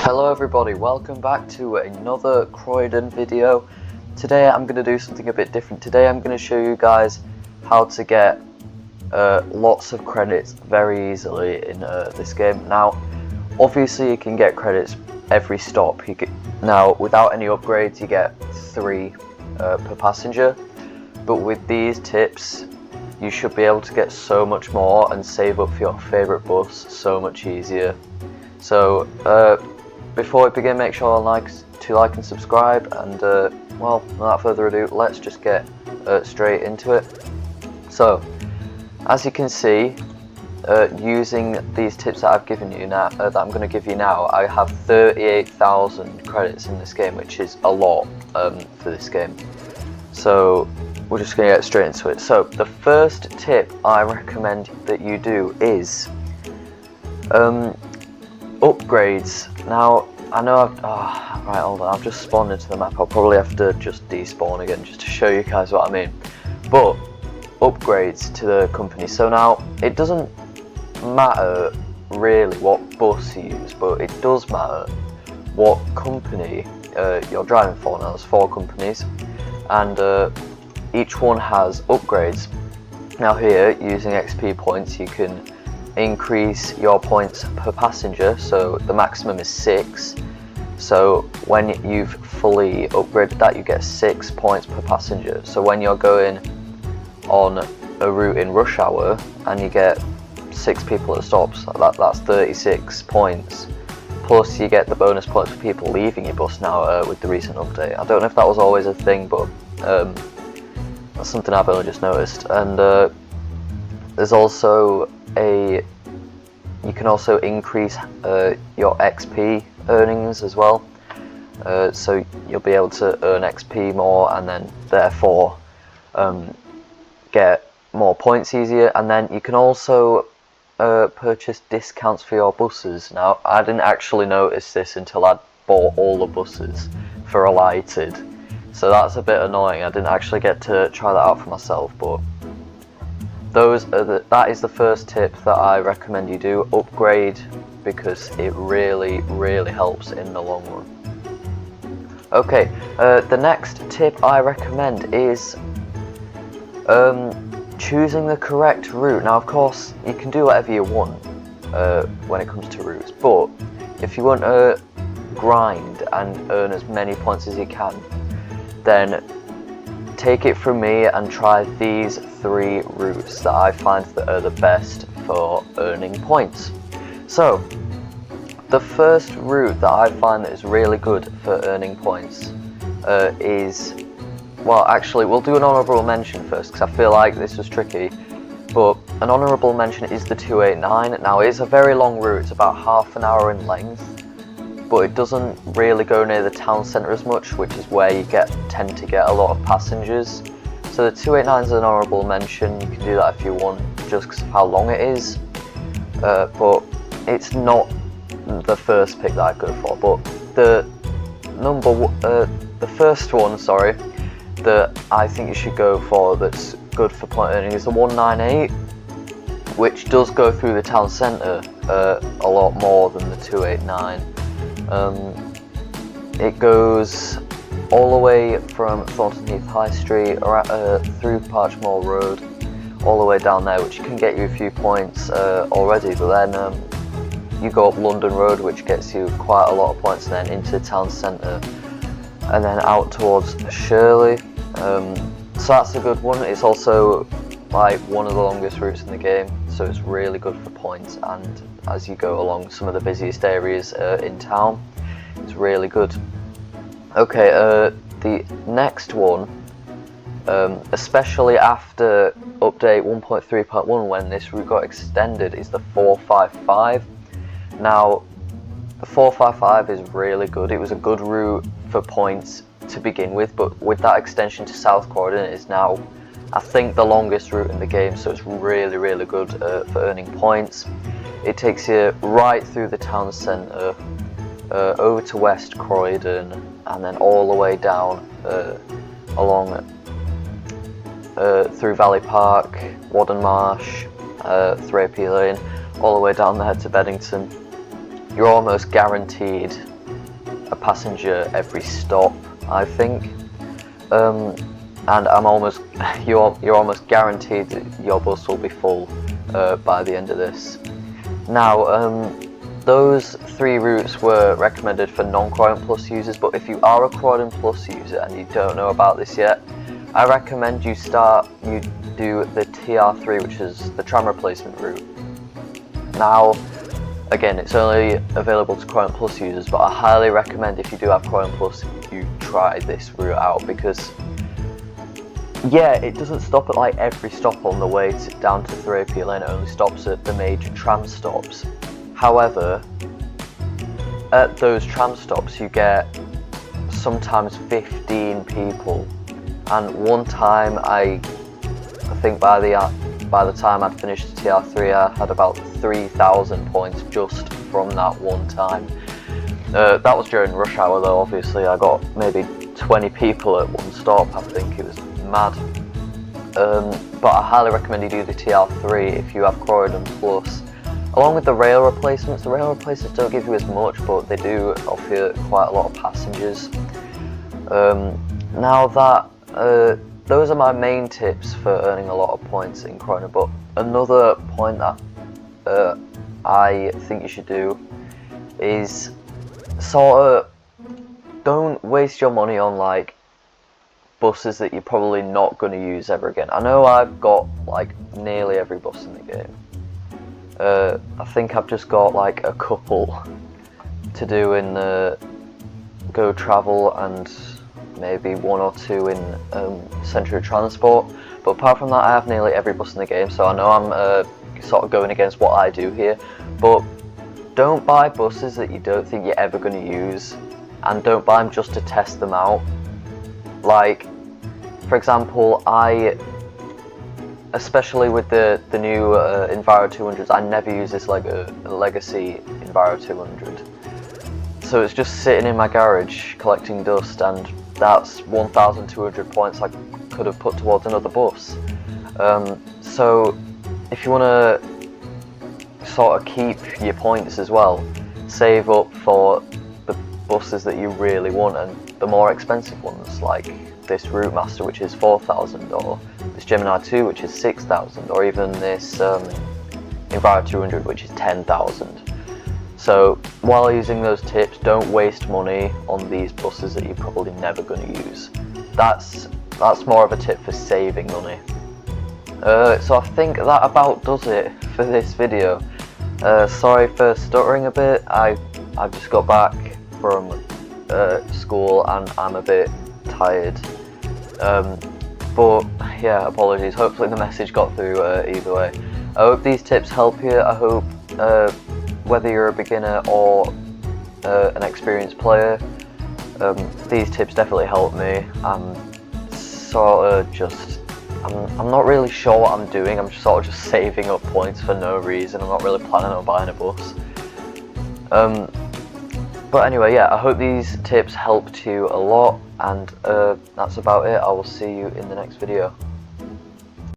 Hello everybody, welcome back to another Croydon video. Today I'm going to do something a bit different. Today I'm going to show you guys how to get lots of credits very easily in this game. Now obviously you can get credits every stop. Now without any upgrades you get 3 per passenger, but with these tips you should be able to get so much more and save up for your favourite bus so much easier. So before we begin, make sure to like and subscribe, and well, without further ado, let's just get straight into it. So as you can see, using these tips that I've given you now, that I'm going to give you now, I have 38,000 credits in this game, which is a lot for this game. So we're just going to get straight into it. So the first tip I recommend that you do is upgrades. Now I know right, hold on, I've just spawned into the map. I'll probably have to just despawn again just to show you guys what I mean. But upgrades to the company. So now it doesn't matter really what bus you use, but it does matter what company you're driving for. Now there's 4 companies, and each one has upgrades. Now here, using XP points, you can increase your points per passenger, so the maximum is 6. So when you've fully upgraded that, you get 6 points per passenger. So when you're going on a route in rush hour and you get 6 people at stops, that's 36 points. Plus you get the bonus points for people leaving your bus now with the recent update. I don't know if that was always a thing, but that's something I've only just noticed. And there's also you can also increase your XP earnings as well, so you'll be able to earn XP more and then therefore get more points easier. And then you can also purchase discounts for your buses. Now I didn't actually notice this until I'd bought all the buses for Alighted, so that's a bit annoying. I didn't actually get to try that out for myself, but that is the first tip that I recommend you do. Upgrade, because it really helps in the long run. Okay, the next tip I recommend is choosing the correct route. Now of course you can do whatever you want when it comes to routes, but if you want to grind and earn as many points as you can, then take it from me and try these 3 routes that I find that are the best for earning points. So the first route that I find that is really good for earning points is, well actually we'll do an honourable mention first because I feel like this was tricky, but an honourable mention is the 289. Now it's a very long route, it's about half an hour in length, but it doesn't really go near the town centre as much, which is where you tend to get a lot of passengers. So the 289 is an honourable mention. You can do that if you want, just because of how long it is, but it's not the first pick that I'd go for. But the first one, sorry, that I think you should go for that's good for point earning is the 198, which does go through the town centre a lot more than the 289. It goes all the way from Thornton Heath High Street through Parchmore Road, all the way down there, which can get you a few points already, but then you go up London Road, which gets you quite a lot of points, and then into the town centre, and then out towards Shirley. So that's a good one. It's also like one of the longest routes in the game, so it's really good for points, and as you go along some of the busiest areas in town, it's really good. Okay, the next one, especially after update 1.3.1 when this route got extended, is the 455. Now the 455 is really good. It was a good route for points to begin with, but with that extension to South Croydon, it is now, I think, the longest route in the game, so it's really good for earning points. It takes you right through the town centre, over to West Croydon, and then all the way down along through Valley Park, Wadden Marsh, Thrapey Lane, all the way down there to Beddington. You're almost guaranteed a passenger every stop, I think. And you're almost guaranteed that your bus will be full by the end of this. Now, those 3 routes were recommended for non-Croydon Plus users, but if you are a Croydon Plus user and you don't know about this yet, I recommend you do the TR3, which is the tram replacement route. Now, again, it's only available to Croydon Plus users, but I highly recommend, if you do have Croydon Plus, you try this route out, because yeah, it doesn't stop at like every stop on the way down to 3AP Lane. It only stops at the major tram stops. However, at those tram stops you get sometimes 15 people, and one time I think by the time I'd finished the TR3 I had about 3,000 points just from that one time. That was during rush hour though, obviously. I got maybe 20 people at one stop, I think. It was mad. But I highly recommend you do the TR3 if you have Croydon Plus. Along with the rail replacements don't give you as much, but they do offer quite a lot of passengers. Now that those are my main tips for earning a lot of points in Croydon, but another point that I think you should do is sort of don't waste your money on like buses that you're probably not going to use ever again. I know I've got like nearly every bus in the game. I think I've just got like a couple to do in the Go Travel and maybe 1 or 2 in Central Transport, but apart from that I have nearly every bus in the game, so I know I'm sort of going against what I do here. But don't buy buses that you don't think you're ever going to use, and don't buy them just to test them out. Like, for example, especially with the new Enviro 200s, I never use this like a legacy Enviro 200. So it's just sitting in my garage collecting dust, and that's 1,200 points I could have put towards another bus. So if you want to sort of keep your points as well, save up for the buses that you really want and the more expensive ones, like this Route Master, which is 4,000, or this Gemini 2, which is 6,000, or even this Enviro 200, which is 10,000. So while using those tips, don't waste money on these buses that you're probably never going to use. That's more of a tip for saving money. So I think that about does it for this video. Sorry for stuttering a bit. I've just got back from school and I'm a bit tired. But yeah, apologies. Hopefully the message got through either way. I hope these tips help you. I hope whether you're a beginner or an experienced player, these tips definitely help me. I'm not really sure what I'm doing. I'm sort of just saving up points for no reason. I'm not really planning on buying a bus. But anyway, yeah, I hope these tips helped you a lot, and that's about it. I will see you in the next video.